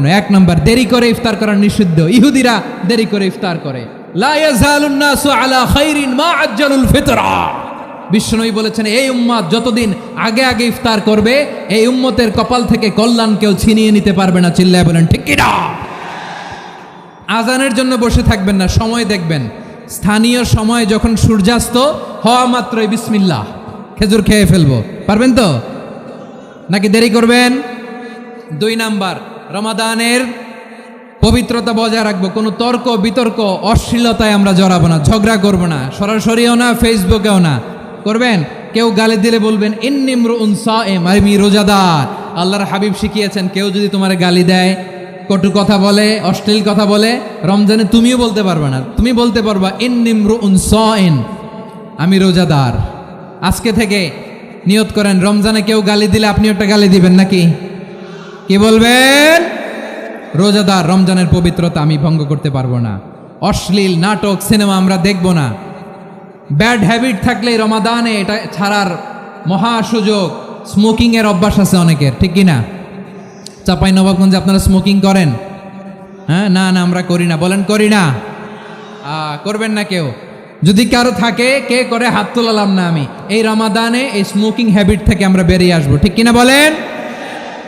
কেন? এক নাম্বার, দেরি করে ইফতার করা নিষিদ্ধ। ইহুদিরা দেরি করে ইফতার করে। লা ইয়াজালুন নাসু আলা খাইরিন মা আজ্জালুল ফিতরা। বিশ্বনবী বলেছেন, এই উম্মত যতদিন আগে আগে ইফতার করবে, এই উম্মতের কপাল থেকে কল্যাণ কেউ ছিনিয়ে নিতে পারবে না। চিল্লায় বলেন ঠিক কিনা? আজানের জন্য বসে থাকবেন না, সময় দেখবেন। স্থানীয় সময় যখন সূর্যাস্ত হওয়া মাত্রই বিসমিল্লাহ, খেজুর খেয়ে ফেলবো। পারবেন তো নাকি দেরি করবেন? 2 নাম্বার, রমাদানের পবিত্রতা বজায় রাখবো। কোনো তর্ক বিতর্ক অশ্লীলতায় আমরা জড়াবো না, ঝগড়া করবো না, সরাসরিও না, ফেসবুকেও না। করবেন কেউ গালি দিলে বলবেন ইন্নিমরুউন সায়েম, আমি রোজাদার। আল্লাহর হাবিব শিখিয়েছেন, কেউ যদি তোমার গালি দেয়, কটু কথা বলে, অশ্লীল কথা বলে, রমজানে তুমিও বলতে পারবে না। তুমি বলতে পারবা ইন্নিমরুউন সায়েম, আমি রোজাদার। আজকে থেকে নিয়ত করেন, রমজানে কেউ গালি দিলে আপনি একটা গালি দিবেন নাকি? কি বলবেন? রোজাদার, রমজানের পবিত্রতা আমি ভঙ্গ করতে পারবো না। অশ্লীল নাটক সিনেমা আমরা দেখব না। ব্যাড হ্যাবিট থাকলে রমাদানে এটা ছাড়ার মহা সুযোগ। স্মোকিং এর অভ্যাস আছে অনেকের, ঠিক কিনা? চাঁপাইনবাবগঞ্জে আপনারা স্মোকিং করেন? হ্যাঁ, না না আমরা করি না। বলেন করি না? করবেন না কেউ? যদি কারো থাকে, কে করে হাত তোলালাম না আমি। এই রমাদানে এই স্মোকিং হ্যাবিট থেকে আমরা বেরিয়ে আসবো, ঠিক কিনা বলেন?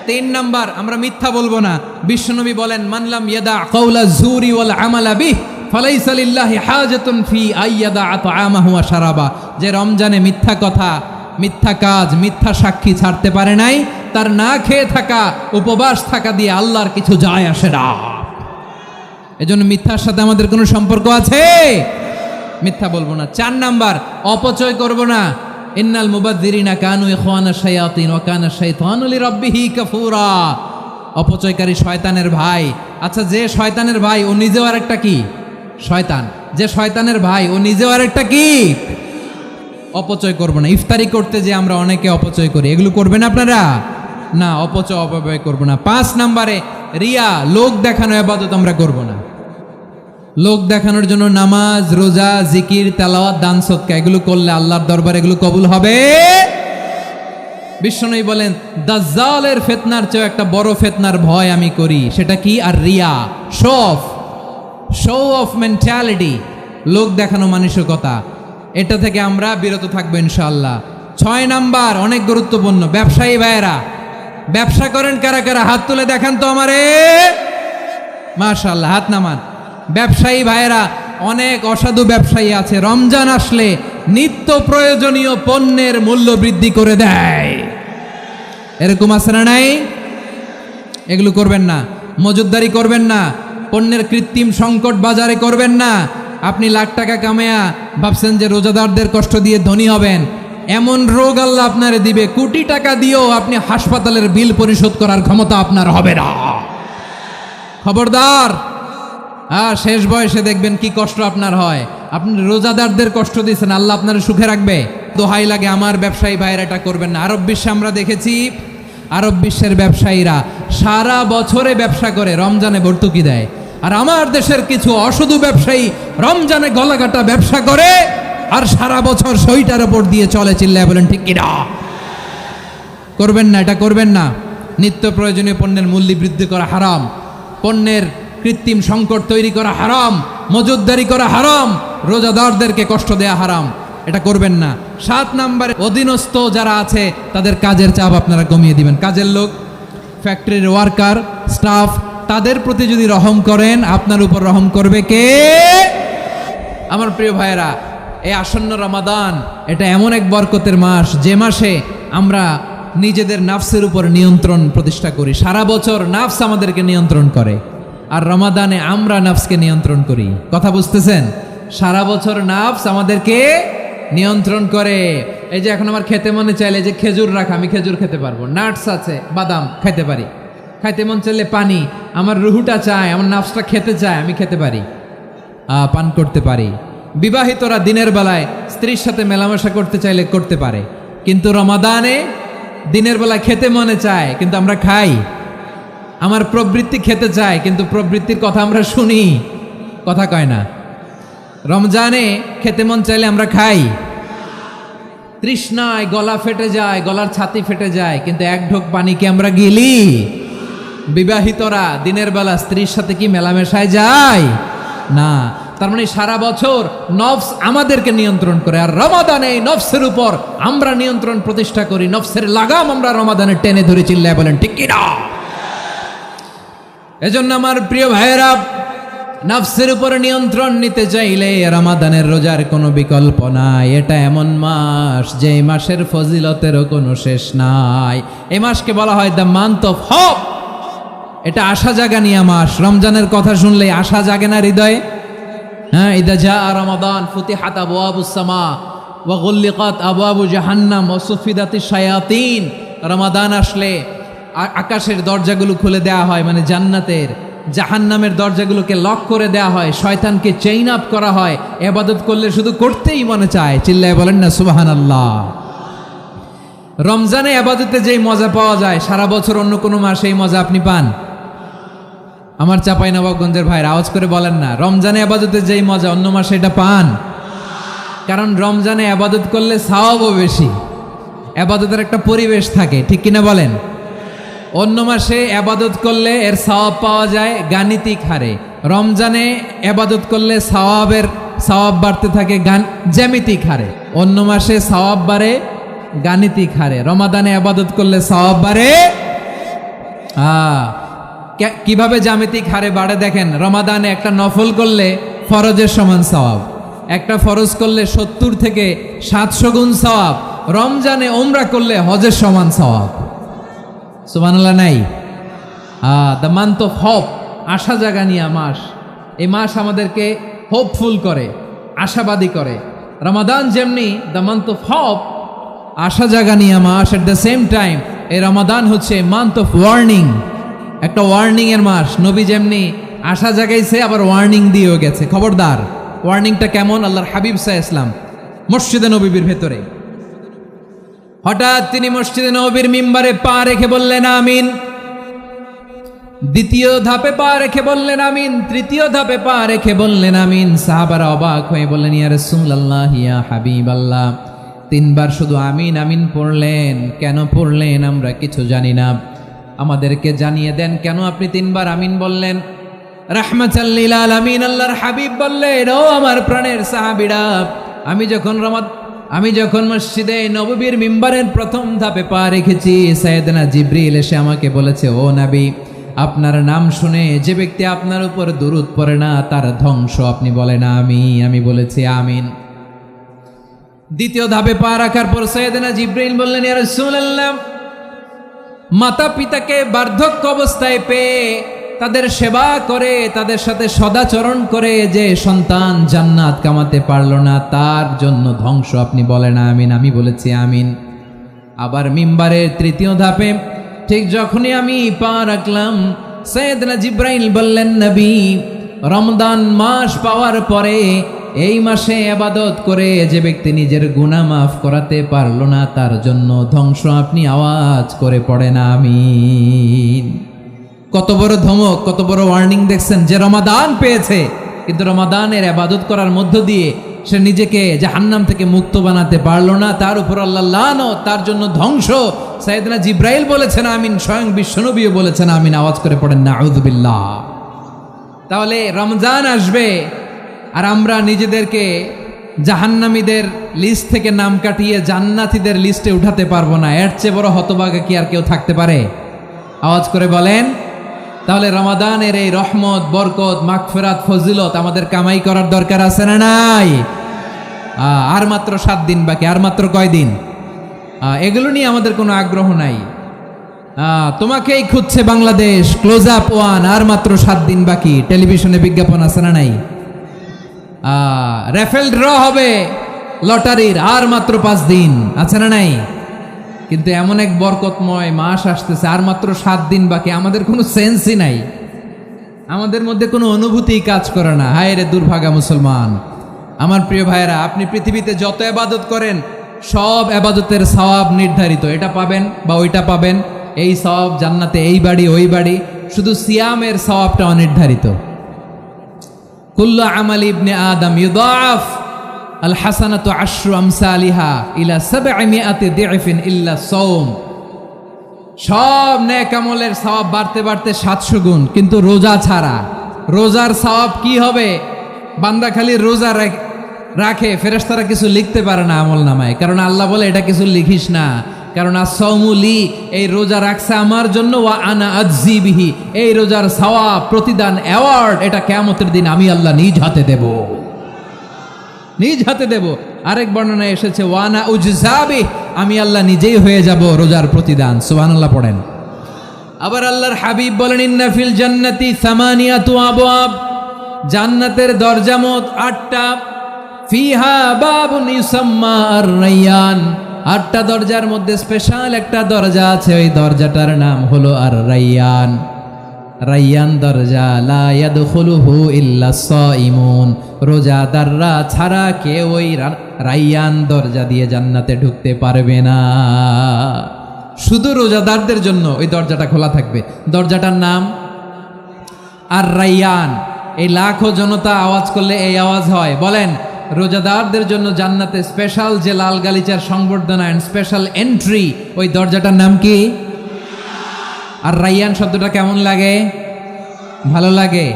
3 নাম্বার, আমরা মিথ্যা বলবো না। বিশ্বনবী বলেন, মানলাম ইয়াদা কাওলা যুরি ওয়াল আমালা বিহি ফালাইসা লিল্লাহি হাজাতুন ফি আইয়াদা আতআমাহু ওয়া শারাবা। যে রমজানে মিথ্যা কথা, মিথ্যা কাজ, মিথ্যা সাক্ষী ছাড়তে পারে নাই, তার না খেয়ে থাকা, উপবাস থাকা দিয়ে আল্লাহর কিছু যায় আসে না। এজন্য মিথ্যার সাথে আমাদের কোনো সম্পর্ক আছে? মিথ্যা বলবো না। 4 নাম্বার, অপচয় করব না। ইন্নাল মুবাযযিরিনা কানু ইখওয়ানা শায়াতিন ওয়া কানা শাইতানু লিরাব্বিহি কাফুরা। অপচয়কারী শয়তানের ভাই। আচ্ছা, যে শয়তানের ভাই ও নিজেও আরেকটা কি? শয়তান। যে শয়তানের ভাই ও নিজেও আরেকটা কি? অপচয় করব না। ইফতারি করতে যে আমরা অনেকে অপচয় করি, এগুলো করবেন আপনারা? না, অপচয় অপব্যয় করব না। 5 নাম্বারে, রিয়া, লোক দেখানো ইবাদত আমরা করব না। লোক দেখানোর জন্য নামাজ, রোজা, জিকির, তেলাওয়াত, দান সদকা এগুলো করলে আল্লাহর দরবারে এগুলো কবুল হবে। বিশ্বনবী বলেন, দাজ্জালের ফিতনার চেয়ে একটা বড় ফিতনার ভয় আমি করি। সেটা কি? আর রিয়া, শো অফ মেন্টালিটি, লোক দেখানো মানসিকতা। এটা থেকে আমরা বিরত থাকবো ইনশাআল্লাহ। 6 নাম্বার, অনেক গুরুত্বপূর্ণ। ব্যবসায়ী ভাইয়েরা, ব্যবসা করেন কারা কারা? হাত তুলে দেখান তো আমারে। মাশাআল্লাহ, হাত নামান। ব্যবসায়ী ভাইয়েরা, অনেক অসাধু ব্যবসায়ী আছে, রমজান আসলে নিত্য প্রয়োজনীয় পণ্যের মূল্য বৃদ্ধি করে দেয়। এরকম আছে না নাই? এগুলো করবেন না। মজুদদারি করবেন না। পণ্যের কৃত্রিম সংকট বাজারে করবেন না। আপনি লাখ টাকা কামায়া ভাবছেন যে রোজাদারদের কষ্ট দিয়ে ধনী হবেন। এমন রোগ আল্লাহ আপনারে দিবে, কোটি টাকা দিয়েও আপনি হাসপাতালের বিল পরিশোধ করার ক্ষমতা আপনার হবে না। খবরদার। শেষ বয়সে দেখবেন কি কষ্ট আপনার হয়। আপনি রোজাদারদের কষ্ট দিয়েছেন, আল্লাহ আপনার সুখে রাখবে? দোহাই লাগে আমার ব্যবসায়ী ভাইয়েরা, এটা করবেন না। আরব বিশ্বে আমরা দেখেছি, আরব বিশ্বের ব্যবসায়ীরা সারা বছরে ব্যবসা করে, রমজানে ভর্তুকি দেয়। আর আমার দেশের কিছু অসাধু ব্যবসায়ী রমজানে গলাকাটা ব্যবসা করে আর সারা বছর সইটার উপর দিয়ে চলে। চিল্লায় বলেন ঠিক কিনা? করবেন না, এটা করবেন না। নিত্য প্রয়োজনীয় পণ্যের মূল্য বৃদ্ধি করা হারাম। পণ্যের কৃত্রিম সংকট তৈরি করা হারাম। মজুদদারি করা হারাম। রোজাদারদেরকে কষ্ট দেয়া হারাম। এটা করবেন না। 7 নাম্বারে, অধীনস্থ যারা আছে তাদের কাজের চাপ আপনারা কমিয়ে দিবেন। কাজের লোক, ফ্যাক্টরির ওয়ার্কার, স্টাফ, তাদের প্রতি যদি রহম করেন, আপনার উপর রহম করবে কে? আমার প্রিয় ভাইয়েরা, এই আসন্ন রমাদান এটা এমন এক বরকতের মাস, যে মাসে আমরা নিজেদের নাফসের উপর নিয়ন্ত্রণ প্রতিষ্ঠা করি। সারা বছর নাফস আমাদেরকে নিয়ন্ত্রণ করে, আর রমাদানে আমরা নাফসকে নিয়ন্ত্রণ করি। কথা বুঝতেছেন? সারা বছর নাফস আমাদেরকে নিয়ন্ত্রণ করে। এই যে এখন আমার খেতে মনে চাইলে যে খেজুর রাখা, আমি খেজুর খেতে পারবো। নাটস আছে, বাদাম খাইতে পারি। খাইতে মন চাইলে পানি, আমার রুহুটা চায়, আমার নাফসটা খেতে চায়, আমি খেতে পারি, পান করতে পারি। বিবাহিতরা দিনের বেলায় স্ত্রীর সাথে মেলামেশা করতে চাইলে করতে পারে, কিন্তু রমাদানে দিনের বেলায় খেতে মনে চায় কিন্তু আমরা খাই। আমার প্রবৃত্তি খেতে চায় কিন্তু প্রবৃত্তির কথা আমরা শুনি, কথা কয় না। রমজানে খেতে মন চাইলে আমরা খাই। তৃষ্ণায় গলা ফেটে যায়, গলার ছাতি ফেটে যায়, কিন্তু এক ঢোক পানি কি আমরা গিলি? বিবাহিতরা দিনের বেলা স্ত্রীর সাথে কি মেলামেশায় যায় না। তার মানে সারা বছর নফস আমাদেরকে নিয়ন্ত্রণ করে, আর রমাদানে এই নফসের উপর আমরা নিয়ন্ত্রণ প্রতিষ্ঠা করি। নফসের লাগাম আমরা রমাদানে টেনে ধরে, চিল্লায় বলেন ঠিক কিনা? এজন্য আমার প্রিয় ভাইয়েরা, নফসের উপরে নিয়ন্ত্রণ নিতে চাইলে রমাদানের রোজার কোনো বিকল্প নাই। এটা এমন মাস যে মাসের ফজিলতেরও কোনো শেষ নাই। এই মাসকে বলা হয় দ্য মান্থ অফ হোপ। এটা আশা জাগানিয়া মাস। রমজানের কথা শুনলে আশা জাগে না হৃদয়ে? হ্যাঁ, ইদা জা রমাদান ফুতিহাত আবওয়াবুস সামা ওয়া গুল্লিকাত আবওয়াবু জাহান্নাম ওয়া সুফিদাতিশ শায়াতিন। রমাদান আসলে আকাশের দরজাগুলো খুলে দেওয়া হয়, মানে জান্নাতের। জাহান্নামের দরজাগুলোকে লক করে দেওয়া হয়, শয়তানকে চেইন আপ করা হয়। ইবাদত করলে শুধু করতেই মনে চায়। চিল্লায় বলেন না সুবহানাল্লাহ। রমজানে ইবাদতে যেই মজা পাওয়া যায়, সারা বছর অন্য কোনো মাসে এই মজা আপনি পান? আমার চাঁপাইনবাবগঞ্জের ভাইরা আওয়াজ করে বলেন না, রমজানে ইবাদতে যেই মজা অন্য মাসে এটা পান? কারণ রমজানে ইবাদত করলে সওয়াবও বেশি, ইবাদতের একটা পরিবেশ থাকে, ঠিক কিনা বলেন? অন্য মাসে ইবাদত করলে এর সওয়াব পাওয়া যায় গাণিতিক হারে। রমজানে ইবাদত করলে সওয়াব বাড়তে থাকে জ্যামিতিক হারে। অন্য মাসে সওয়াব বাড়ে গাণিতিক হারে, রমাদানে ইবাদত করলে সওয়াব বাড়ে কিভাবে জ্যামিতিক হারে বাড়ে দেখেন। রমাদানে একটা নফল করলে ফরজের সমান সওয়াব, একটা ফরজ করলে 70 থেকে 700 গুণ সওয়াব। রমজানে উমরা করলে হজের সমান সওয়াব। সুবহানাল্লাহ নাই? দ্য মান্থ অফ হোপ, আশা জাগানিয়া মাস। এই মাস আমাদেরকে হোপফুল করে, আশাবাদী করে। রমাদান যেমনি দ্য মান্থ অফ হোপ, আশা জাগানিয়া মাস, এট দ্য সেম টাইম এই রমাদান হচ্ছে মান্থ অফ ওয়ার্নিং, একটা ওয়ার্নিং এর মাস। নবী যেমনি আশা জাগাইছে, আবার ওয়ার্নিং দিয়েও গেছে, খবরদার। ওয়ার্নিংটা কেমন? আল্লাহর হাবিব সাল্লাল্লাহু আলাইহি ওয়াসাল্লাম মসজিদে নববীর ভেতরে হঠাৎ তিনি মসজিদে নববীর মিম্বারে পা রেখে বললেন আমিন। দ্বিতীয় ধাপে পা রেখে বললেন আমিন, তৃতীয় ধাপে পা রেখে বললেন আমিন। সাহাবারা অবাক হয়ে বললেন ইয়া রাসূলুল্লাহ, ইয়া হাবিবাল্লাহ, 3 বার শুধু আমিন আমিন পড়লেন, কেন পড়লেন আমরা কিছু জানি না, আমাদেরকে জানিয়ে দেন কেন আপনি 3 বার আমিন বললেন। রাহমাতাল লিল আলামিন আল্লাহর হাবিব বললেন, ও আমার প্রাণের সাহাবীরা, আমি যখন মসজিদে নববীর মিম্বারের প্রথম ধাপে পা রেখেছি, সাইয়েদনা জিবরিল এসে আমাকে বলেছে, ও নবী, আপনার নাম শুনে যে ব্যক্তি আপনার উপর দুরূদ পড়ে না তার ধ্বংস। আপনি বলেন আমি বলেছি আমিন। দ্বিতীয় ধাপে পা রাখার পর সাইয়েদনা জিবরিল বললেন, ইয়া রাসূলুল্লাহ, মাতা পিতাকে বার্ধক্য অবস্থায় পেয়ে তাদের সেবা করে, তাদের সাথে সদাচরণ করে যে সন্তান জান্নাত কামাতে পারলো না, তার জন্য ধ্বংস। আপনি বলেন আমিন। আমি বলেছি আমিন। আবার মিম্বারের তৃতীয় ধাপে ঠিক যখনই আমি পা রাখলাম, সাইয়েদনা জিবরাইল বললেন, নবী, রমজান মাস পাওয়ার পরে এই মাসে ইবাদত করে যে ব্যক্তি নিজের গুনাহ মাফ করাতে পারলো না, তার জন্য ধ্বংস। আপনি আওয়াজ করে পড়েন আমিন। কত বড় ধমক, কত বড় ওয়ার্নিং দেখছেন। যে রমাদান পেয়েছে, কিন্তু রমাদানের ইবাদত করার মধ্য দিয়ে সে নিজেকে জাহান্নাম থেকে মুক্ত বানাতে পারলো না, তার উপর আল্লাহ লানত, তার জন্য ধ্বংস। সাইয়েদনা জিবরাইল বলেছেন আমিন, স্বয়ং বিশ্বনবীও বলেছেন আমিন। আওয়াজ করে পড়েন নাউযুবিল্লাহ। তাহলে রমজান আসবে আর আমরা নিজেদেরকে জাহান্নামীদের লিস্ট থেকে নাম কাটিয়ে জান্নাতীদের লিস্টে উঠাতে পারবো না। এর চেয়ে বড় হতভাগা কি আর কেউ থাকতে পারে? আওয়াজ করে বলেন। তাহলে রমাদানের এই রহমত, বরকত, মাগফিরাত, ফজিলত আমাদের কামাই করার দরকার আছে না নাই? আর মাত্র 7 দিন বাকি। আর মাত্র কয় দিন? এগুলো নিয়ে আমাদের কোনো আগ্রহ নাই। তোমাকেই খুঁজছে বাংলাদেশ, ক্লোজ আপ 1, আর মাত্র 7 দিন বাকি। টেলিভিশনে বিজ্ঞাপন আছে না নাই? রেফেল ড্র হবে লটারির, আর মাত্র 5 দিন, আছে না নাই? কিন্তু এমন এক বরকতময় মাস আসতেছে, আর মাত্র 7 দিন বাকি। আমাদের কোনো সেন্সই নাই, আমাদের মধ্যে কোনো অনুভূতি কাজ করে না। হায় রে দুর্ভাগা মুসলমান। আমার প্রিয় ভাইরা, আপনি পৃথিবীতে যত ইবাদত করেন সব ইবাদতের সওয়াব নির্ধারিত। এটা পাবেন বা ওইটা পাবেন, এই সওয়াব জান্নাতে, এই বাড়ি ওই বাড়ি। শুধু সিয়ামের সওয়াবটা অনির্ধারিত। কুল্লু আমালি ইবনে আদম ইউদাফ আল হাসানাতু আশরু আমসালিহা ইলা 700 দি'ফিন ইল্লা সাওম। সব নেক আমলের সওয়াব বাড়তে বাড়তে 700 গুণ, কিন্তু রোজা ছাড়া, রোজার সওয়াব কি হবে? বান্দা খালি রোজা রাখে, ফেরেশতারা কিছু লিখতে পারে না আমল নামায়, কারণ আল্লাহ বলে এটা কিছু লিখিস না, কারণ আসসাউমুলি, এই রোজা রাখছে আমার জন্য, ওয়া আনা আজজি বিহি, এই রোজার সওয়াব, প্রতিদান, অ্যাওয়ার্ড এটা কিয়ামতের দিন আমি আল্লাহ নিজ হাতে দেব, নিজ হাতে দেব। আরেক বর্ণনায় এসেছে ওয়ানা উজজাবি, আমি আল্লাহ নিজেই হয়ে যাব রোজার প্রতিদান। সুবহানাল্লাহ পড়েন। আবার আল্লাহর হাবিব বলেন ইন্না ফিল জান্নাতি সামানিয়াতু আবওয়াব, জান্নাতের দরজা মোট 8টা, ফিহা বাবুন ইউসাম্মা আর-রায়্যান, 8টা দরজার মধ্যে স্পেশাল একটা দরজা আছে, ওই দরজাটার নাম হলো আর-রায়্যান। রায়্যান দরজা, লা ইয়াদখুলুহু ইল্লা সাইমুন, রোজাদাররা ছাড়া কেউ ওই রায়্যান দরজা দিয়ে জান্নাতে ঢুকতে পারবে না, শুধু রোজাদারদের জন্য ওই দরজাটা খোলা থাকবে। দরজাটার নাম আর-রায়্যান। এই লাখো জনতা আওয়াজ করলে এই আওয়াজ হয়, বলেন রোজাদারদের জন্য জান্নাতে স্পেশাল যে লাল গালিচার সংবর্ধনা এন্ড স্পেশাল এন্ট্রি, ওই দরজাটার নাম কি? আর রায়্যান শব্দটা কেমন লাগে? ভালো লাগে।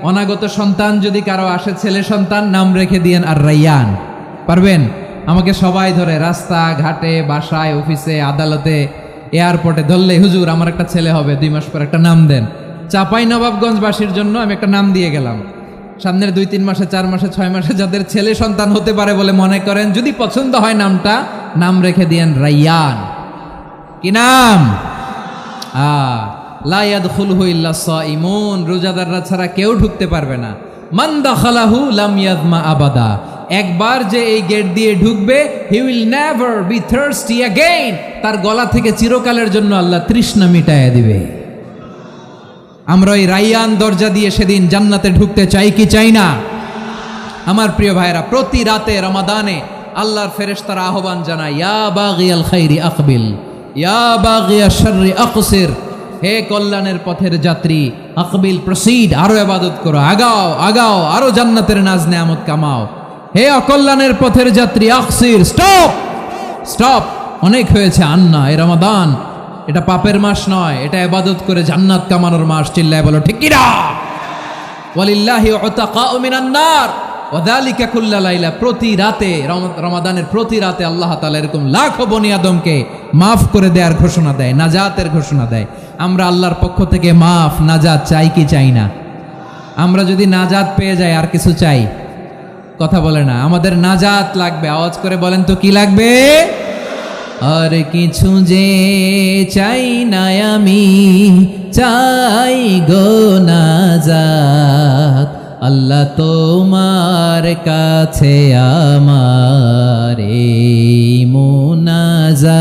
অনাগত সন্তান যদি কারো আসে, ছেলে সন্তান, নাম রেখে দিয়েন আর রায়্যান। পারবেন? আমাকে সবাই ধরে রাস্তা ঘাটে, বাসায়, অফিসে, আদালতে, এয়ারপোর্টে ধরলে, হুজুর আমার একটা ছেলে হবে 2 মাস পর, একটা নাম দেন। চাঁপাইনবাবগঞ্জবাসীর জন্য আমি একটা নাম দিয়ে গেলাম। সামনের 2-3 মাসে, 4 মাসে, 6 মাসে যাদের ছেলে সন্তান হতে পারে বলে মনে করেন, যদি পছন্দ হয় নামটা, নাম রেখে দিয়েন রায়্যান। কি নাম? লা ইয়াদখুলুহু ইল্লা সাইমুন, রোজাদাররা ছাড়া কেউ ঢুকতে পারবে না। মান দাখালাহু লাম ইয়াযমা আবাদা, একবার যে এই গেট দিয়ে ঢুকবে, he will never be thirsty again, তার গলা থেকে চিরকালের জন্য আল্লাহ তৃষ্ণা মিটাইয়া দিবে। আমরা ওই রায়্যান দরজা দিয়ে সেদিন জান্নাতে ঢুকতে চাই কি চাই না? আমার প্রিয় ভাইরা, প্রতি রাতে রমাদানে আল্লাহর ফেরেশতারা আহ্বান জানায়, ইয়া বাগিয়াল খাইরি আকবিল, ইয়া বাগিয়াশ শাররি আকসির, হে কল্যাণের পথের যাত্রী, আকবিল প্রসিড, আরো ইবাদত করো, আগাও আগাও, আরো জান্নাতের নাজ নেয়ামত কামাও। হে অকল্যাণের পথের যাত্রী, আকসির, স্টপ স্টপ, অনেক হয়েছে, আন্না, এ রমাদান এটা পাপের মাস নয়, এটা ইবাদত করে জান্নাত কামানোর মাস। চিল্লায় বলো ঠিক কি না? ওয়ালিল্লাহি উতাকাউ মিনান নার ওয়া যালিকা কুল্লা লাইলা, প্রতি রাতে, রমাদানের প্রতি রাতে আল্লাহ তাআলা এরকম লাখো বনি আদমকে মাফ করে দেওয়ার ঘোষণা দেয়, নাজাতের ঘোষণা দেয়। আমরা আল্লাহর পক্ষ থেকে মাফ, নাজাত চাই কি চাই না? আমরা যদি নাজাত পেয়ে যাই আর কিছু চাই? কথা বলে না। আমাদের নাজাত লাগবে, আওয়াজ করে বলেন তো কি লাগবে? আর কিছু যে চাই না আমি, চাই গো নাজাত, আল্লাহ তোমার কাছে আমার এই মুনাজাত।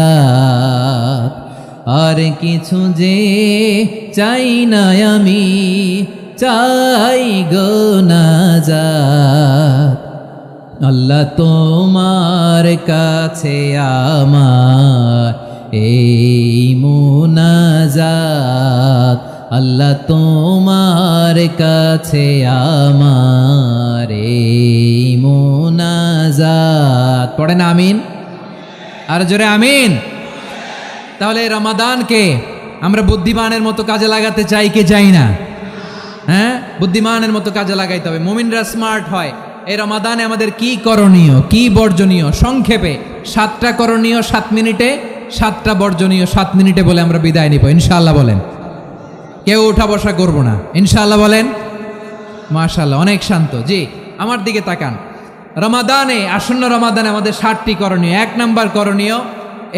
আর কিছু যে চাই না আমি, চাই গো নাজাত, আল্লাহ তোমার কাছে আমার এই মুনাজাত, আল্লাহ তোমার কাছে আমার এই মুনাজাত। পড়েন আমিন, আর জোরে আমিন। তাহলে এই রমাদানকে আমরা বুদ্ধিমানের মতো কাজে লাগাতে চাই কি চাই না? হ্যাঁ, বুদ্ধিমানের মতো কাজে লাগাইতে হবে। মুমিনরা স্মার্ট হয়। এই রমাদানে আমাদের কি করণীয়, কি বর্জনীয়? সংক্ষেপে 7টা করণীয় 7 মিনিটে, 7টা বর্জনীয় 7 মিনিটে বলে আমরা বিদায় নিব ইনশাআল্লাহ। বলেন, কেউ উঠা বসা করবো না ইনশাআল্লাহ। বলেন মাশাআল্লাহ, অনেক শান্ত। জি, আমার দিকে তাকান। রমাদানে, আসন্ন রমাদানে আমাদের 7টি করণীয়। 1 নাম্বার করণীয়,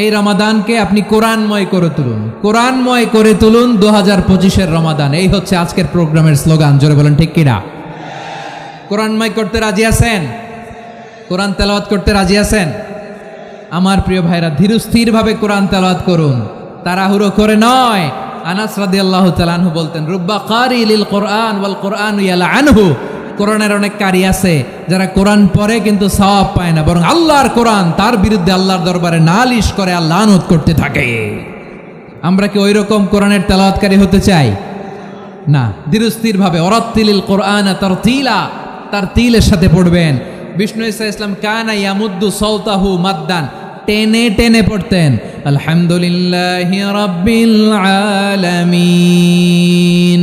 এই রমাদানকে আপনি কোরআনময় করে তুলুন, কোরআনময় করে তুলুন 2025-এর রমাদান। এই হচ্ছে আজকের প্রোগ্রামের স্লোগান। জোরে বলেন ঠিক কিনা? কোরআনময় করতে রাজি আছেন? কোরআন তেলাওয়াত করতে রাজি আছেন? আমার প্রিয় ভাইরা, ধীরস্থিরভাবে কোরআন তেলাওয়াত করুন, তাড়াহুড়ো করে নয়। আনাস রাদিয়াল্লাহু তাআলা আনহু বলতেন, রুব্বা কারি লিল কোরআন ওয়াল কোরআনু ইয়ালআনহু, কোরআনের অনেক কারি আছে যারা কোরআন পড়ে কিন্তু সওয়াব পায় না, বরং আল্লাহর কোরআন তার বিরুদ্ধে আল্লাহর দরবারে নালিশ করে আর লানত করতে থাকে। আমরা কি ওইরকম কোরআনের তেলাওয়াতকারী হতে চাই? না। ধীরস্থিরভাবে, ওরাত্তিলিল কোরআন তারতিলা, তার তিলের সাথে পড়বেন। বিষ্ণু ইসা ইসলাম কানা ইয়ামুদ্দু সাওতাহু মাদ্দান, টেনে টেনে পড়তেন। আলহামদুলিল্লাহি রাব্বিল আলামিন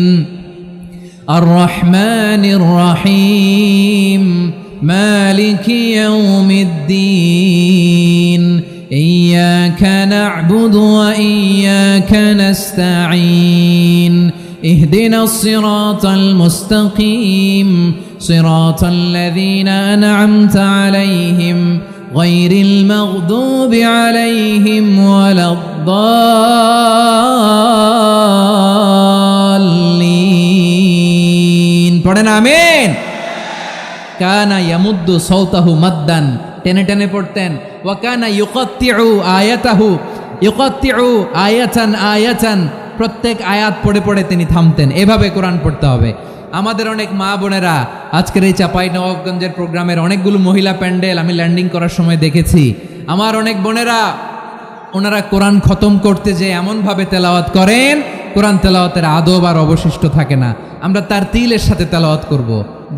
আর রহমানির রহিম মালিকি ইয়াউমিদ্দিন ইয়্যাকা না'বুদু ওয়া ইয়্যাকা নাস্তাঈন ইহদিনাস সিরাতাল মুস্তাকিম সিরাতাল লাযীনা আন'আমতা আলাইহিম গায়রিল মাগদুবি আলাইহিম ওয়ালাদ-দাল্লিন। পড়েন আমিন। কানা ইয়ামুদ্দু সাওতাহু মাদ্দান, টেনে টেনে পড়তেন। ওয়া কানা ইউকাত্তিউ আয়াতান আয়াতান, প্রত্যেক আয়াত পড়ে পড়ে তিনি থামতেন। এভাবে কোরআন পড়তে হবে। আমাদের অনেক মা বোনেরা আজকের এই চাঁপাইনবাবগঞ্জের প্রোগ্রামের অনেকগুলো মহিলা প্যান্ডেল আমি ল্যান্ডিং করার সময় দেখেছি। আমার অনেক বোনেরা ওনারা কোরআন খতম করতে যে এমনভাবে তেলাওয়াত করেন, কোরআন তেলাওয়াতের আদব আর অবশিষ্ট থাকে না। আমরা তার তিলের সাথে তেলাওয়াত করব,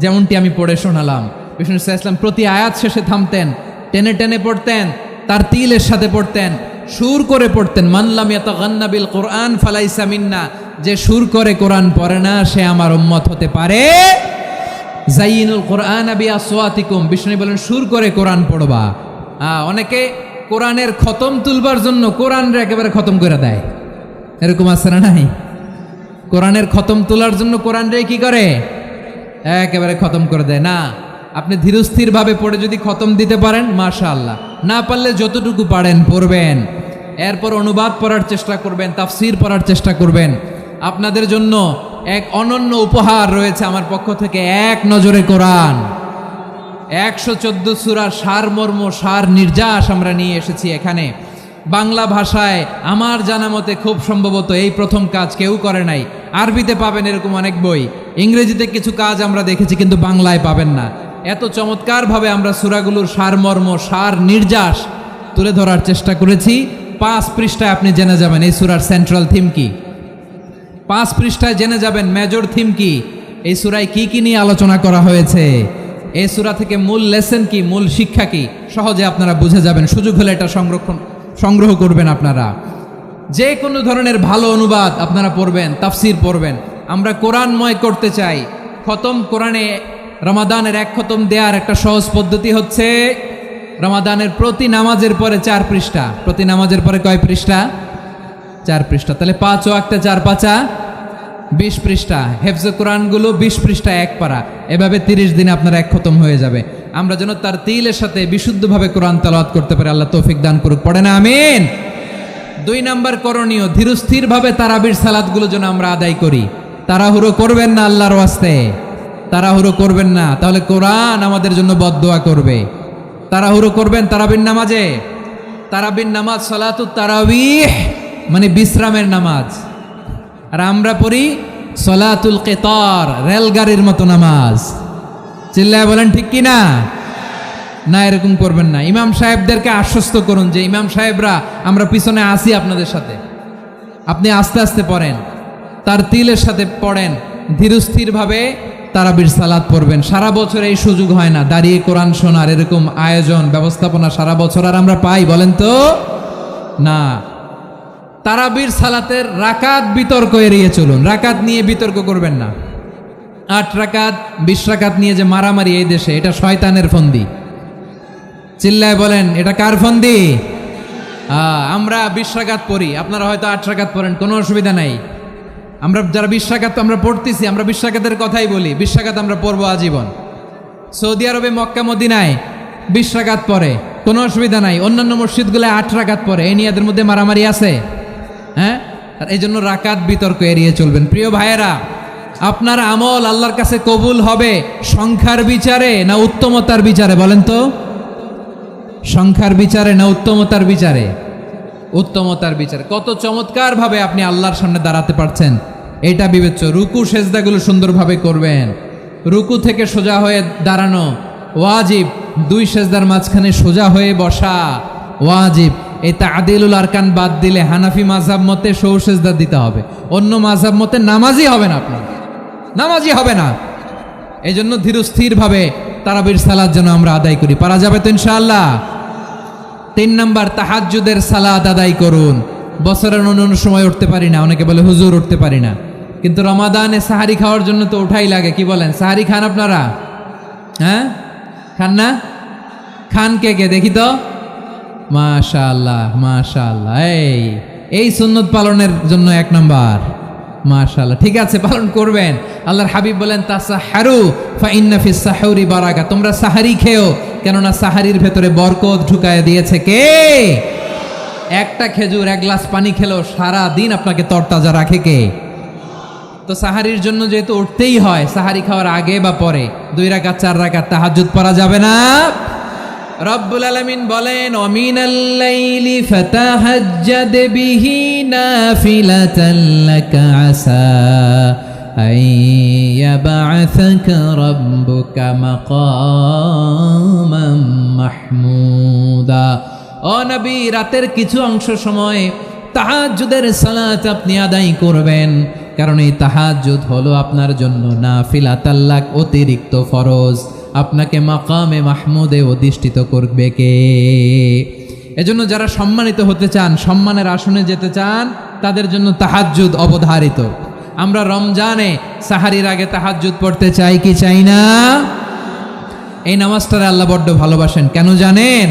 যেমনটি আমি পড়ে শোনালাম। বিষ্ণু ইসলাম প্রতি আয়াত শেষে থামতেন, টেনে টেনে পড়তেন, তার তিলের সাথে পড়তেন, সুর করে পড়তেন। মান লাম ইয়াতাগান্না বিল কোরআন ফালাইসা মিন্না, যে সুর করে কোরআন পড়ে না সে আমার উম্মত হতে পারে। জাইনুল কোরআন বিআসওয়াতিকুম, বিষ্ণু বলেন সুর করে কোরআন পড়বা। অনেকে কোরআনের খতম তুলবার জন্য কোরআনরে একেবারে খতম করে দেয়, এরকম আছে না নাই? কোরআনের খতম তোলার জন্য কোরআনরে কি করে? একেবারে খতম করে দেয় না। আপনি ধীরস্থিরভাবে পড়ে যদি খতম দিতে পারেন মাশাআল্লাহ, না পারলে যতটুকু পারেন পড়বেন। এরপর অনুবাদ পড়ার চেষ্টা করবেন, তাফসির পড়ার চেষ্টা করবেন। আপনাদের জন্য এক অনন্য উপহার রয়েছে আমার পক্ষ থেকে, এক নজরে কোরআন। 114 সূরার সারমর্ম, সার নির্যাস আমরা নিয়ে এসেছি এখানে বাংলা ভাষায়। আমার জানা মতে খুব সম্ভবত এই প্রথম কাজ কেউ করে নাই। আরবিতে পাবেন এরকম অনেক বই, ইংরেজিতে কিছু কাজ আমরা দেখেছি, কিন্তু বাংলায় পাবেন না। এত চমৎকারভাবে আমরা সূরাগুলোর সারমর্ম, সার নির্যাস তুলে ধরার চেষ্টা করেছি। 5 পৃষ্ঠায় আপনি জেনে যাবেন এই সূরার সেন্ট্রাল থিম কি। 5 পৃষ্ঠায় জেনে যাবেন মেজর থিম কি, এই সূরায় কি কি নিয়ে আলোচনা করা হয়েছে, এই সূরা থেকে মূল লেসন কি, মূল শিক্ষা কি, সহজে আপনারা বুঝে যাবেন। সুযোগ হলে এটা সংগ্রহ করবেন। আপনারা যে কোনো ধরনের ভালো অনুবাদ আপনারা পড়বেন, তাফসির পড়বেন। আমরা কোরআনময় করতে চাই। খতম কোরআনে রমাদানের 1 খতম দেওয়ার একটা সহজ পদ্ধতি হচ্ছে রমাদানের প্রতি নামাজের পরে 4 পৃষ্ঠা। প্রতি নামাজের পরে কয় পৃষ্ঠা? 4 পৃষ্ঠা। তাহলে 5 ওয়াক্তে 4 পাঁচা 20 পৃষ্ঠা। হেফজে কোরআনগুলো 20 পৃষ্ঠা 1 পারা। এভাবে 30 দিনে আপনার 1 খতম হয়ে যাবে। আমরা যেন তার তিলের সাথে বিশুদ্ধভাবে কোরআন তেলাওয়াত করতে পারি। আল্লাহ তৌফিক দান করুক। পড়ে না আমিন। 2 নাম্বার করণীয়, ধীরস্থিরভাবে তারাবির সালাতগুলো যেন আমরা আদায় করি। তাড়াহুড়ো করবেন না, আল্লাহর ওয়াস্তে তাড়াহুড়ো করবেন না, তাহলে কোরআন আমাদের জন্য বদদোয়া করবে। তাড়াহুড়ো করবেন তারাবির নামাজে। তারাবির নামাজ সালাতুত তারাবিহ মানে বিশ্রামের নামাজ। আর আমরা পড়ি সালাতুল কিতার, রেলগাড়ির মতো নামাজ। চিল্লায় বলেন ঠিক কি না? না, এরকম করবেন না। ইমাম সাহেবদেরকে আশ্বস্ত করুন যে ইমাম সাহেবরা আমরা পিছনে আসি আপনাদের সাথে, আপনি আস্তে আস্তে পড়েন, তার তিলের সাথে পড়েন, ধীরস্থিরভাবে তারাবির সালাত পড়বেন। সারা বছর এই সুযোগ হয় না দাঁড়িয়ে কোরআন শোনার, এরকম আয়োজন ব্যবস্থাপনা সারা বছর আর আমরা পাই বলেন তো না। তারাবির সালাতের রাকাত বিতর্ক এড়িয়ে চলুন। রাকাত নিয়ে বিতর্ক করবেন না। 8 রাকাত 20 রাকাত নিয়ে যে মারামারি এই দেশে, এটা শয়তানের ফন্দি। চিল্লায় বলেন এটা কার ফন্দি? আমরা 20 রাকাত পড়ি, আপনারা হয়তো 8 রাকাত পড়েন, কোনো অসুবিধা নাই। আমরা যারা 20 রাকাত আমরা পড়তেছি, আমরা 20 রাকাতের কথাই বলি। 20 রাকাত আমরা পড়বো আজীবন। সৌদি আরবে মক্কা মদিনায় 20 রাকাত পড়ে, কোনো অসুবিধা নাই। অন্যান্য মসজিদগুলো 8 রাকাত পড়ে। এই নিয়ে এদের মধ্যে মারামারি আছে? হ্যাঁ, আর এই জন্য রাকাত বিতর্ক এড়িয়ে চলবেন। প্রিয় ভাইয়েরা, আপনার আমল আল্লাহর কাছে কবুল হবে সংখ্যার বিচারে না উত্তমতার বিচারে? বলেন তো, সংখ্যার বিচারে না উত্তমতার বিচারে? উত্তমতার বিচারে। কত চমৎকার ভাবে আপনি আল্লাহর সামনে দাঁড়াতে পারছেন এটা বিবেচ্য। রুকু সেজদাগুলো সুন্দরভাবে করবেন। রুকু থেকে সোজা হয়ে দাঁড়ানো ওয়াজিব, 2 সেজদার মাঝখানে সোজা হয়ে বসা ওয়াজিব। এই তা'দিলুল আরকান বাদ দিলে হানাফি মাযহাব মতে সৌ সেজদা দিতে হবে। অন্য মাযহাব মতে নামাজই হবে না, আপনার নামাজই হবে না। এই জন্য ধীরস্থিরভাবে তারাবির সালাত যেন আমরা আদায় করি। পারা যাবে তো ইনশাআল্লাহ? 3 নাম্বার তাহাজ্জুদের সালাত আদায় করুন। বছরের অন্য সময় উঠতে পারি না, অনেকে বলে হুজুর উঠতে পারি না, কিন্তু রমাদানে সাহারি খাওয়ার জন্য তো ওঠাই লাগে। কি বলেন, সাহারি খান আপনারা? হ্যাঁ, খান না? খান কে কে দেখি তো? মাশাআল্লাহ মাশাআল্লাহ, এই সুন্নত পালনের জন্য 1 নাম্বার। মাশাআল্লাহ, ঠিক আছে, পালন করবেন। আল্লাহর হাবিব বলেন তাসাহারু ফা ইন্না ফিস সাহুরি বারাকা, তোমরা সাহারি খেও, কেননা সাহারির ভেতরে বরকত ঢুকায় দিয়েছে কে? একটা খেজুর, 1 গ্লাস পানি খেলেও সারা দিন আপনাকে তরতাজা রাখে কে? তো সাহারির জন্য যেহেতু উঠতেই হয়, সাহারি খাওয়ার আগে বা পরে 2 রাকাত 4 রাকাত তাহাজ্জুদ পড়া যাবে না? রব্বুল আলামিন বলেন ওয়ামিনাল লাইলি ফাতাহাজ্জাদ বিহি নাফিলাতান লাকা আসা আইয়াবআসাকা রাব্বুকা মাকামান মাহমুদা। ও নবী, রাতের কিছু অংশ সময় তাহাজ্জুদের সালাত আপনি আদায় করবেন, কারণ এই তাহাজ্জুদ হলো আপনার জন্য নাফিলাতাল লাক, অতিরিক্ত ফরজ। আপনাকে মাকামে মাহমুদে অধিষ্ঠিত করবে কে? এজন্য যারা সম্মানিত হতে চান, সম্মানের আসনে যেতে চান, তাদের জন্য তাহাজ্জুদ অবধারিত। আমরা রমজানে সাহারির আগে তাহাজ্জুদ পড়তে চাই কি চাই না? এই নামাজটারে আল্লাহ বড্ড ভালোবাসেন, কেন জানেন?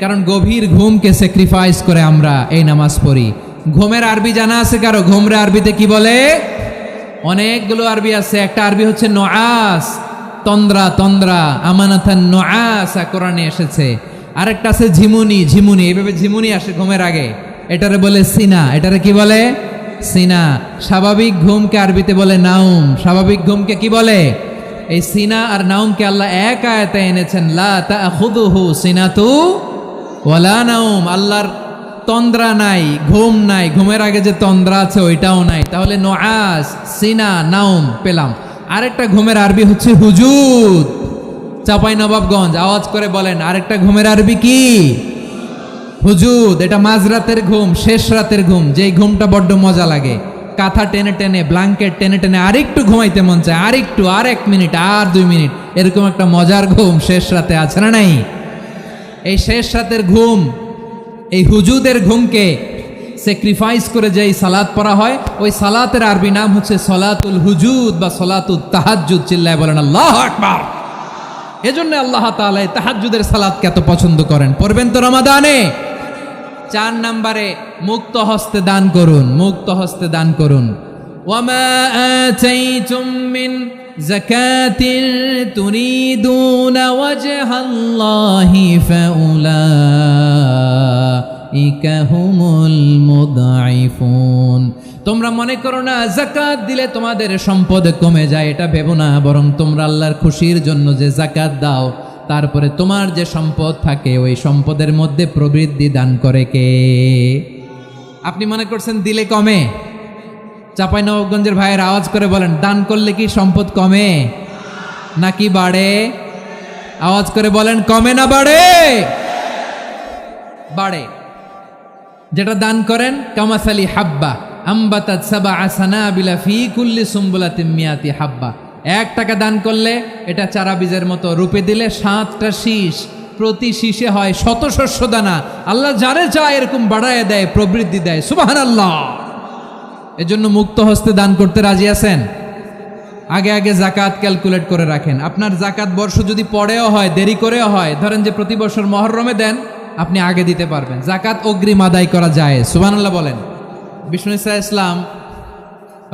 কারণ গভীর ঘুমকে স্যাক্রিফাইস করে আমরা এই নামাজ পড়ি। ঘুমের আরবি জানা আছে কারো? ঘুমরে আরবিতে কি বলে? অনেকগুলো আরবি আছে। একটা আরবি হচ্ছে নুআস, তন্দ্রা, তন্দ্রা, আমানাতান নুআসা কোরআনে এসেছে। আরেকটা আছে ঝিমুনি, ঝিমুনি, এইভাবে ঝিমুনি আসে ঘুমের আগে, এটারে বলে সিনা। এটারে কি বলে? সিনা। স্বাভাবিক ঘুমকে আরবিতে বলে নাউম। স্বাভাবিক ঘুমকে কি বলে? এই সিনা আর নাউমকে আল্লাহ এক আয়াতে এনেছেন, লা তাখুযুহু সিনাতু ওয়ালা নাউম। আল্লাহর তন্দ্রা নাই, ঘুম নাই, ঘুমের আগে যে তন্দ্রা আছে ওইটাও নাই। তাহলে নুআস, সিনা, নাউম পেলাম। আরেকটা ঘুমের আরবি হচ্ছে হুজুদ। চাপাই নবাবগঞ্জ আওয়াজ করে বলেন, আরেকটা ঘুমের আরবি কি? হুজুদ। এটা মাঝরাতের ঘুম, শেষ রাতের ঘুম, যেই ঘুমটা বড্ড মজা লাগে। কাঁথা টেনে টেনে, ব্ল্যাঙ্কেট টেনে টেনে আরেকটু ঘুমাইতে মন চায়, আরেকটু, আর 1 মিনিট, আর 2 মিনিট, এরকম একটা মজার ঘুম শেষ রাতে আছে না নাই? এই শেষ রাতের ঘুম, এই হুজুদের ঘুমকে স্যাক্রিফাইস করে যেই সালাত পড়া হয়, ওই সালাতের আরবি নাম হচ্ছে সলাতুল হুজুদ বা সলাতুত তাহাজ্জুদ। চিল্লায় বলেন আল্লাহু আকবার। এজন্য আল্লাহ তাআলা এই তাহাজ্জুদের সালাতকে এত পছন্দ করেন। পড়বেন তো রমাদানে। 4 নম্বরে মুক্ত হস্তে দান করুন, মুক্ত হস্তে দান করুন। ওয়ামা আতাইতুম মিন যাকাতিন তুরিদুনা ওয়াজহাল্লাহি ফাউলাইকা হুমুল মুদঈফুন। তোমরা মনে করো না যাকাত দিলে তোমাদের সম্পদ কমে যায়, এটা ভেবো না, বরং তোমরা আল্লাহর খুশির জন্য যে যাকাত দাও, তারপরে তোমার যে সম্পদ থাকে ওই সম্পদের মধ্যে প্রবৃদ্ধি দান করে কে? আপনি মনে করছেন দিলে কমে? চাঁপাইনবাবগঞ্জের ভাইয়ের আওয়াজ করে বলেন, দান করলে কি সম্পদ কমে নাকি বাড়ে? আওয়াজ করে বলেন, কমে না বাড়ে? বাড়ে। যেটা দান করেন, কামাসালি হাব্বা আম্বাতাত সাবআ সানাবিলা ফি কুল্লি সুম্বুলাতিন মিয়াতি হাব্বা। 1 টাকা দান করলে এটা চারা বীজের মতো, রূপে দিলে 7টা শীষ, প্রতি শীষে হয় 100 শস্য দানা। আল্লাহ যারে চায় এরকম বাড়ায় দেয়, প্রবৃদ্ধি দেয়। সুবহানাল্লাহ। এজন্য মুক্ত হস্তে দান করতে রাজি আছেন? আগে আগে যাকাত ক্যালকুলেট করে রাখেন। আপনার যাকাত বর্ষ যদি পরেও হয়, দেরি করেও হয়, ধরেন যে প্রতি বছর মুহররমে দেন, আপনি আগে দিতে পারবেন। যাকাত অগ্রিম আদায় করা যায়। সুবহানাল্লাহ বলেন। বিষ্ণু ইসা ইসলাম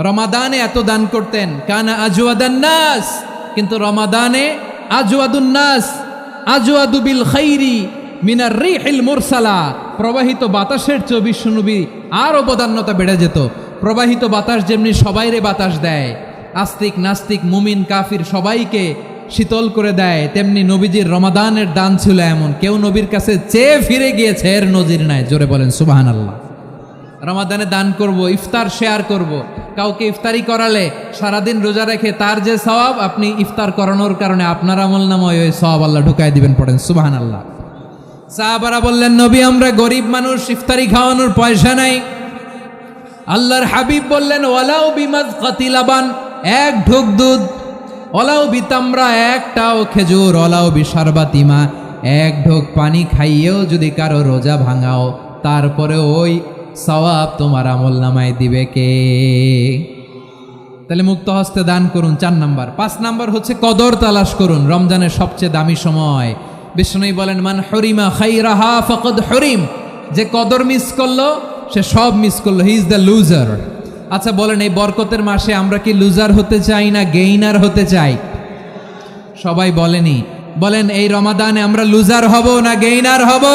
রমাদানে এত দান করতেন, কানা আজওয়াদান নাস, কিন্তু রমাদানে আজওয়াদুন নাস আজওয়াদু বিল খাইরি মিনার রিহিল মুরসালা। প্রবাহিত বাতাসের চেয়ে বিশ্বনবী আর অবদান্যতা বেড়ে যেত। প্রবাহিত বাতাস যেমনি সবাইরে বাতাস দেয়, আস্তিক নাস্তিক মুমিন কাফির সবাইকে শীতল করে দেয়, তেমনি নবীজির রমাদানের দান ছিল এমন, কেউ নবীর কাছে চেয়ে ফিরে গিয়েছে এর নজির নাই। জোরে বলেন সুবহানাল্লাহ। রমাদানে দান করব, ইফতার শেয়ার করব। কাউকে ইফতারি করালে সারাদিন রোজা রেখে তার যে সওয়াব, আপনি ইফতার করানোর কারণে আপনার আমল নামায় ওই সওয়াব আল্লাহ ঢুকায় দিবেন। পড়েন সুবহানাল্লাহ। সাহাবারা বললেন, নবী আমরা গরিব মানুষ, ইফতারি খাওয়ানোর পয়সা নাই। আল্লাহর হাবিব বললেন, ওয়ালাউ বিমাযকাতি লাবান, 1 ঢোক দুধ, ওয়ালাউ বিতামরা, 1টাও খেজুর, ওয়ালাউ বিশারবাতিমা, এক ঢোক পানি খাইয়েও যদি কারো রোজা ভাঙাও, তারপরে ওই সওয়াব তোমার আমল নামায় দিবে কে? তাহলে মুক্ত হস্তে দান করুন 4 নাম্বার। 5 নাম্বার হচ্ছে কদর তালাশ করুন। রমজানের সবচেয়ে দামি সময়। বিষ্ণু বলেন, মান হরিমা খাইরাহা ফাকাদ হরিম, যে কদর মিস করলো সে সব মিস করলো, হি ইজ দ্য লুজার। আচ্ছা বলেন, এই বরকতের মাসে আমরা কি লুজার হতে চাই না গেইনার হতে চাই? সবাই বলেনি, বলেন এই রমাদানে আমরা লুজার হব না গেইনার হব?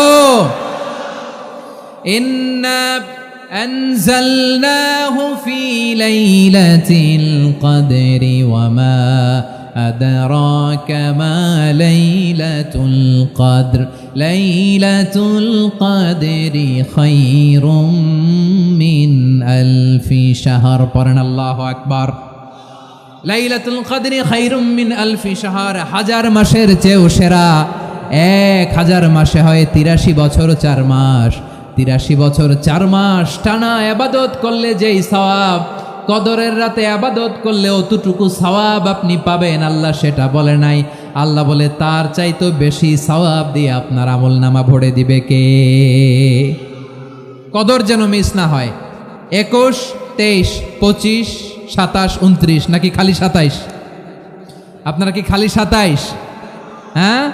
ইন্না আনজালনাহু ফি লাইলাতিল কদরি ওয়া মা আদরাকা মা লাইলাতুল কদর লাইলাতুল কদরি খায়রুম মিন আলফি শাহর। পড়েন আল্লাহু আকবার। লাইলাতুল কদরি খায়রুম মিন আলফি শাহর, 1000 মাসের চেয়েও সেরা। 1000 মাসে হয় 83 বছর 4 মাস। 83 বছর 4 মাস টানা ইবাদত করলে যেই সওয়াব, কদরের রাতে ইবাদত করলে অতটুকু সওয়াব আপনি পাবেন, আল্লাহ সেটা বলে নাই। আল্লাহ বলে তার চাইতে বেশি সওয়াব দিয়ে আপনার আমলনামা ভরে দিবে কে? কদর যেন মিস না হয়। 21, 23, 25, 27, 29 নাকি খালি 27? আপনারা কি খালি 27? হ্যাঁ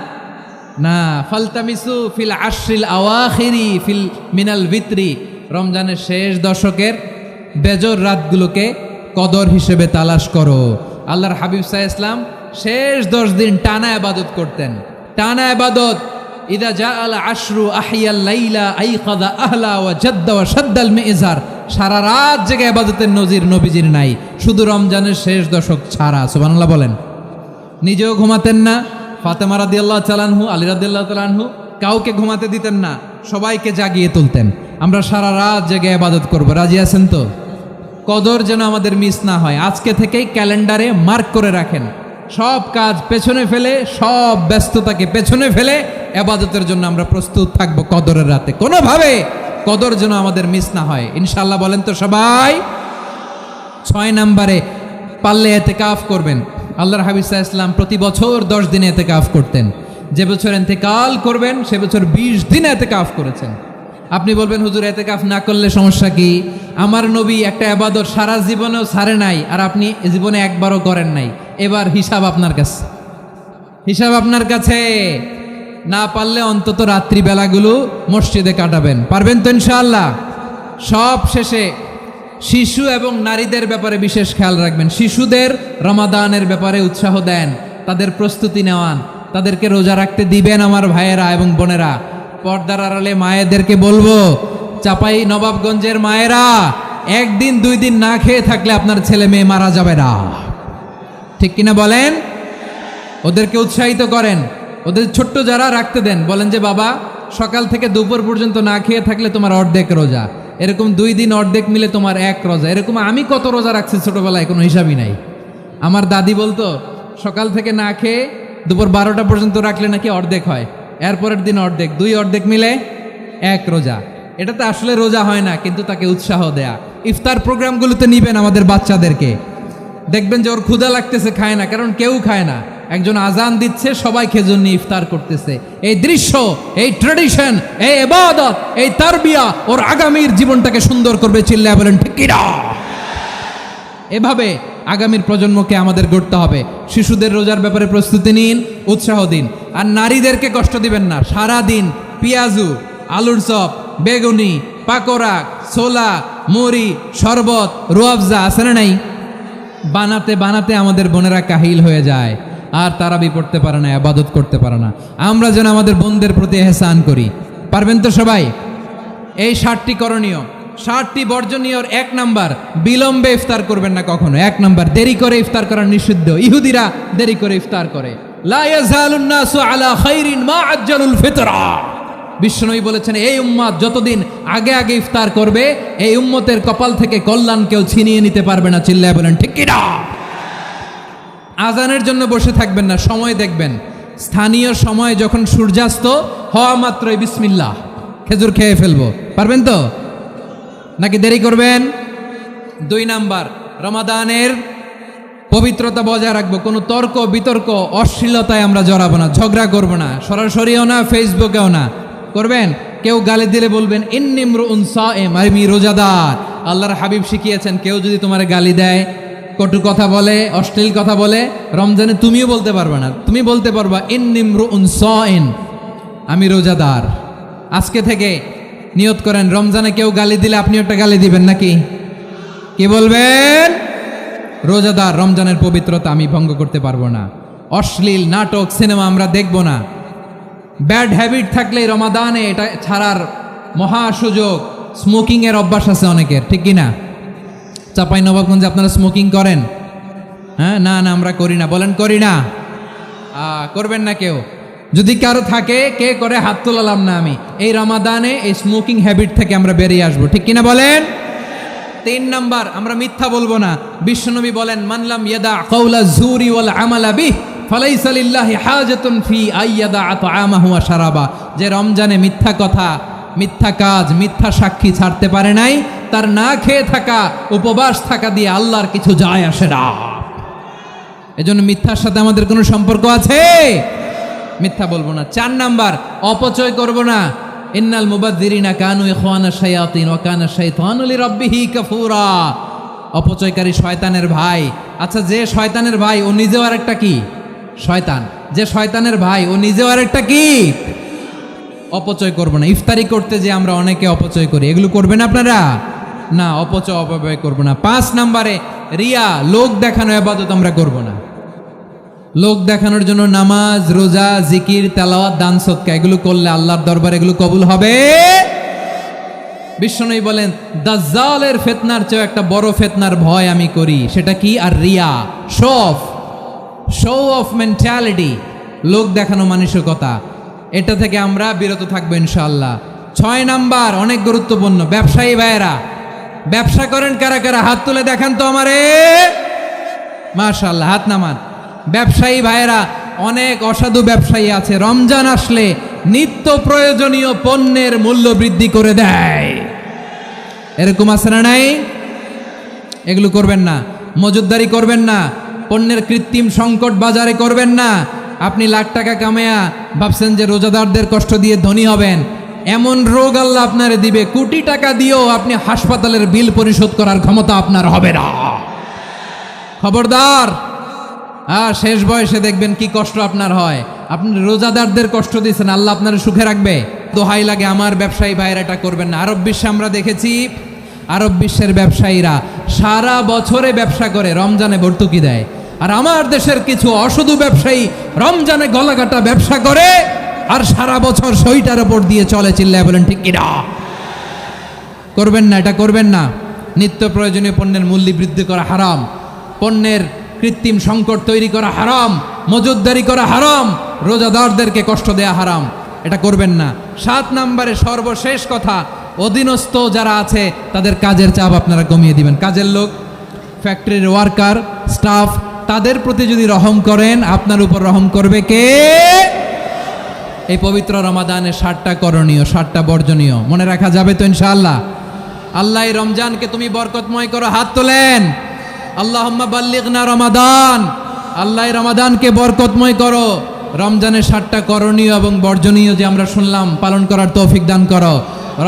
না, ফালতামিসু ফিল আশরিল আওয়াখিরি ফিল মিনাল ভিতরি, রমজানের শেষ দশকের বেজর রাতগুলোকে কদর হিসেবে তালাশ করো। আল্লাহর হাবিব সাল্লাল্লাহু আলাইহি ওয়াসাল্লাম শেষ 10 দিন টানা ইবাদত করতেন, টানা ইবাদত। ইদা জাআল আশরু আহিয়াল লাইলা আইকাযা আহলা ওয়া জাদ্দা ওয়া শাদ্দাল মিজার, সারা রাত জেগে ইবাদতের নজির নবীজির নাই, শুধু রমজানের শেষ দশক ছাড়া। সুবহানাল্লাহ বলেন। নিজেও ঘুমাতেন না, ফাতেমা রাদিয়াল্লাহু তাআলা আনহু, আলী রাদিয়াল্লাহু তাআলা আনহু কাউকে ঘুমাতে দিতেন না, সবাইকে জাগিয়ে তুলতেন। আমরা সারা রাত জেগে ইবাদত করব, রাজি আছেন তো? কদর যেন আমাদের মিস না হয়। আজকে থেকেই ক্যালেন্ডারে মার্ক করে রাখেন, সব কাজ পেছনে ফেলে, সব ব্যস্ততাকে পেছনে ফেলে ইবাদতের জন্য আমরা প্রস্তুত থাকব কদরের রাতে। কোনোভাবে কদর যেন আমাদের মিস না হয়, ইনশাআল্লাহ। বলেন তো সবাই। 6 নম্বরে পারলে ইতিকাফ করবেন। আল্লাহর হাবিব সাল্লাল্লাহু আলাইহি ওয়াসাল্লাম প্রতি বছর 10 দিন ইতিকাফ করতেন। যে বছর ইন্তেকাল করবেন সে বছর 20 দিন ইতিকাফ করেছেন। আপনি বলবেন, হুজুর ইতিকাফ না করলে সমস্যা কি? আমার নবী একটা ইবাদত সারা জীবনেও ছাড়ে নাই, আর আপনি জীবনে একবারও করেন নাই। এবার হিসাব আপনার কাছে, হিসাব আপনার কাছে। না পারলে অন্তত রাত্রিবেলাগুলো মসজিদে কাটাবেন। পারবেন তো ইনশাআল্লাহ? সব শেষে শিশু এবং নারীদের ব্যাপারে বিশেষ খেয়াল রাখবেন। শিশুদের রমাদানের ব্যাপারে উৎসাহ দেন, তাদের প্রস্তুতি নেওয়ান, তাদেরকে রোজা রাখতে দিবেন। আমার ভাইয়েরা এবং বোনেরা, পর্দার আড়ালে মায়েদেরকে বলবো, চাপাই নবাবগঞ্জের মায়েরা, 1 দিন 2 দিন না খেয়ে থাকলে আপনার ছেলে মেয়ে মারা যাবে না, ঠিক কিনা বলেন? ওদেরকে উৎসাহিত করেন, ওদের ছোট্ট যারা রাখতে দেন, বলেন যে বাবা সকাল থেকে দুপুর পর্যন্ত না খেয়ে থাকলে তোমার অর্ধেক রোজা, এরকম 2 দিন অর্ধেক মিলে তোমার 1 রোজা। এরকম আমি কত রোজা রাখছি ছোটবেলায়, কোনো হিসাবই নাই। আমার দাদি বলতো সকাল থেকে না খেয়ে দুপুর 12টা পর্যন্ত রাখলে নাকি অর্ধেক হয়, এরপরের দিন অর্ধেক, 2 অর্ধেক মিলে 1 রোজা। এটা তো আসলে রোজা হয় না, কিন্তু তাকে উৎসাহ দেয়া। ইফতার প্রোগ্রামগুলোতে নিবেন আমাদের বাচ্চাদেরকে, দেখবেন যে ওর ক্ষুধা লাগতেছে, খায় না, কারণ কেউ খায় না। একজন আজান দিচ্ছে, সবাই খেজুর নিয়ে ইফতার করতেছে। এই দৃশ্য, এই ট্র্যাডিশন, এই ইবাদত, এই তারবিয়া ওর আগামীর জীবনটাকে সুন্দর করবে। চিল্লায়া বলেন ঠিক কি না? এভাবে আগামীর প্রজন্মকে আমাদের গড়তে হবে। শিশুদের রোজার ব্যাপারে প্রস্তুতি নিন, উৎসাহ দিন। আর নারীদেরকে কষ্ট দিবেন না। সারা দিন পেঁয়াজু, আলুর চপ, বেগুনি, পাকোড়া, ছোলা, মুড়ি, শরবত, রুয়াবজা আছে না নাই? বানাতে বানাতে আমাদের বোনেরা কাহিল হয়ে যায়, আর তারাবি পড়তে পারে না, ইবাদত করতে পারে না। আমরা যেন আমাদের বোনদের প্রতি ইহসান করি। পারবেন তো সবাই? এই 7টি করণীয়, 7টি বর্জনীয়। 1 নাম্বার, বিলম্বে ইফতার করবেন না কখনো। 1 নাম্বার, দেরি করে ইফতার করা নিষিদ্ধ। ইহুদিরা দেরি করে ইফতার করে। লা ইয়াজালুন নাসু আলা খাইরিন মা আজ্জালুল ফিতরা। বিশ্বনবী বলেছেন, এই উম্মত যতদিন আগে আগে ইফতার করবে, এই উম্মতের কপাল থেকে কল্যাণ কেউ ছিনিয়ে নিতে পারবে না। চিল্লায় বলেন ঠিক কি না? আজানের জন্য বসে থাকবেন না, সময় দেখবেন। স্থানীয় সময় যখন সূর্যাস্ত হওয়া মাত্রই বিসমিল্লাহ, খেজুর খেয়ে ফেলবো। পারবেন তো নাকি দেরি করবেন? 2 নাম্বার, রমাদানের পবিত্রতা বজায় রাখবো, কোনো তর্ক বিতর্ক অশ্লীলতায় আমরা জড়াবো না, ঝগড়া করবো না, সরাসরিও না, ফেসবুকেও না। করবেন কেউ গালি দিলে বলবেন ইন্নিমরুউন সায়েম, আমি রোজাদার। আল্লাহর হাবিব শিখিয়েছেন কেউ যদি তোমার গালি দেয়, কটু কথা বলে, অশ্লীল কথা বলে, রমজানে তুমিও বলতে পারবে না, তুমি বলতে পারবা ইন্নিমরুউন সায়েম, আমি রোজাদার। আজকে থেকে নিয়ত করেন রমজানে কেউ গালি দিলে আপনি একটা গালি দিবেন নাকি? কি বলবেন? রোজাদার, রমজানের পবিত্রতা আমি ভঙ্গ করতে পারবো না। অশ্লীল নাটক সিনেমা আমরা দেখব না। ব্যাড হ্যাবিট থাকলে রমাদানে এটা ছাড়ার মহা সুযোগ। স্মোকিং এর অভ্যাস আছে অনেকের, ঠিক কিনা? চাঁপাইনবাবগঞ্জে আপনারা স্মোকিং করেন? হ্যাঁ, না না আমরা করি না, বলেন করি না। করবেন না কেউ? যদি কারো থাকে, কে করে হাত তোলালাম না আমি। এই রমাদানে এই স্মোকিং হ্যাবিট থেকে আমরা বেরিয়ে আসবো, ঠিক কিনা বলেন? 3 নাম্বার, আমরা মিথ্যা বলবো না। বিশ্বনবী বলেন মানলাম ইয়াদা কাওলা যুরি ওয়াল আমালা বিহি ফালাইসা লিল্লাহি হাজাতুন ফি আইয়াদা আতআমাহু ওয়া শারাবা। যে রমজানে মিথ্যা কথা, মিথ্যা কাজ, মিথ্যা সাক্ষী ছাড়তে পারে নাই, তার না খেয়ে থাকা, উপবাস থাকা দিয়ে আল্লাহর কিছু যায় আসে না। এজন্য মিথ্যার সাথে আমাদের কোনো সম্পর্ক আছে? মিথ্যা বলবো না। 4 নাম্বার, অপচয় করব না। ইন্নাল মুবাযযিরিনা কানু ইখওয়ানা শায়াতিন ওয়া কানা শাইতানু লিরাব্বিহি কাফুরা। অপচয়কারী শয়তানের ভাই। আচ্ছা, যে শয়তানের ভাই ও নিজেও আরেকটা কি? শয়তান। যে শয়তানের ভাই ও নিজেও আরেকটা কি? অপচয় করব না। ইফতারি করতে যে আমরা অনেকে অপচয় করি, এগুলো করবেন আপনারা? না, অপচয় অপব্যয় করব না। 5 নাম্বারে রিয়া, লোক দেখানো ইবাদত আমরা করব না। লোক দেখানোর জন্য নামাজ, রোজা, জিকির, তেলাওয়াত, দান, সদকা এগুলো করলে আল্লাহর দরবারে এগুলো কবুল হবে। বিশ্বনবী বলেন দাজ্জালের ফিতনার চেয়ে একটা বড় ফিতনার ভয় আমি করি, সেটা কি? আর রিয়া, শো অফ মেন্টালিটি, লোক দেখানো মানসিকতা। এটা থেকে আমরা বিরত থাকবো ইনশাআল্লাহ। 6 নাম্বার, অনেক গুরুত্বপূর্ণ। ব্যবসায়ী ভাইয়েরা, ব্যবসা করেন কারা কারা? হাত তুলে দেখান তো আমারে। মাশাআল্লাহ, হাত নামান। ব্যবসায়ী ভাইয়েরা, অনেক অসাধু ব্যবসায়ী আছে, রমজান আসলে নিত্য প্রয়োজনীয় পণ্যের মূল্য বৃদ্ধি করে দেয়। এরকম আছে না নাই? এগুলো করবেন না। মজুদদারি করবেন না। পণ্যের কৃত্রিম সংকট বাজারে করবেন না। আপনি লাখ টাকা কামায়া ভাবছেন যে রোজাদারদের কষ্ট দিয়ে ধনী হবেন, এমন রোগ আল্লাহ আপনারে দিবে, কোটি টাকা দিয়েও আপনি হাসপাতালের বিল পরিশোধ করার ক্ষমতা আপনার হবে না। খবরদার। শেষ বয়সে দেখবেন কি কষ্ট আপনার হয়। আপনি রোজাদারদের কষ্ট দিয়েছেন, আল্লাহ আপনার সুখে রাখবে? দোহাই লাগে আমার ব্যবসায়ী ভাইয়েরা এটা করবেন না। আরব বিশ্বে আমরা দেখেছি, আরব বিশ্বের ব্যবসায়ীরা সারা বছরে ব্যবসা করে, রমজানে ভর্তুকি দেয়। আর আমার দেশের কিছু অসাধু ব্যবসায়ী রমজানে গলাকাটা ব্যবসা করে আর সারা বছর সইটার উপর দিয়ে চলে। চিল্লায় বলেন ঠিক কিনা? করবেন না, এটা করবেন না। নিত্য প্রয়োজনীয় পণ্যের মূল্য বৃদ্ধি করা হারাম, পণ্যের কৃত্রিম সংকট তৈরি করা হারাম, মজুদদারি করা হারাম, রোজাদারদেরকে কষ্ট দেয়া হারাম, এটা করবেন না। 7 নাম্বারে সর্বশেষ কথা, অধীনস্থ যারা আছে তাদের কাজের চাপ আপনারা কমিয়ে দিবেন। কাজের লোক, ফ্যাক্টরির ওয়ার্কার, স্টাফ, তাদের প্রতি যদি রহম করেন, আপনার উপর রহম করবে কে? এই পবিত্র রমাদানে 7টা করণীয়, 7টা বর্জনীয় মনে রাখা যাবে তো ইনশাআল্লাহ? আল্লাহ এই রমজানকে তুমি বরকতময় করো। হাত তোলেন। আল্লাহুম্মা বাল্লিগনা রমাদান। আল্লাহ রমাদানকে বরকতময় করো। রমজানের 7টা করণীয় এবং বর্জনীয় যে আমরা শুনলাম, পালন করার তৌফিক দান করো।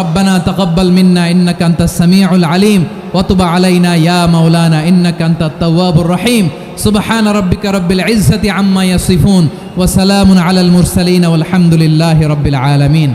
রব্বানা তাকাব্বাল মিন্না ইন্নাকা আনতাস সামিউল আলিম ওয়া তুব আলাইনা ইয়া মাওলানা ইন্নাকা আনতাত তাওয়াবুর রহিম। সুবহান রাব্বিকা রাব্বিল ইজ্জাতি আম্মা ইয়াসিফুন ওয়া সালামুন আলাল মুরসালিন ওয়াল হামদুলিল্লাহি রাব্বিল আলামিন।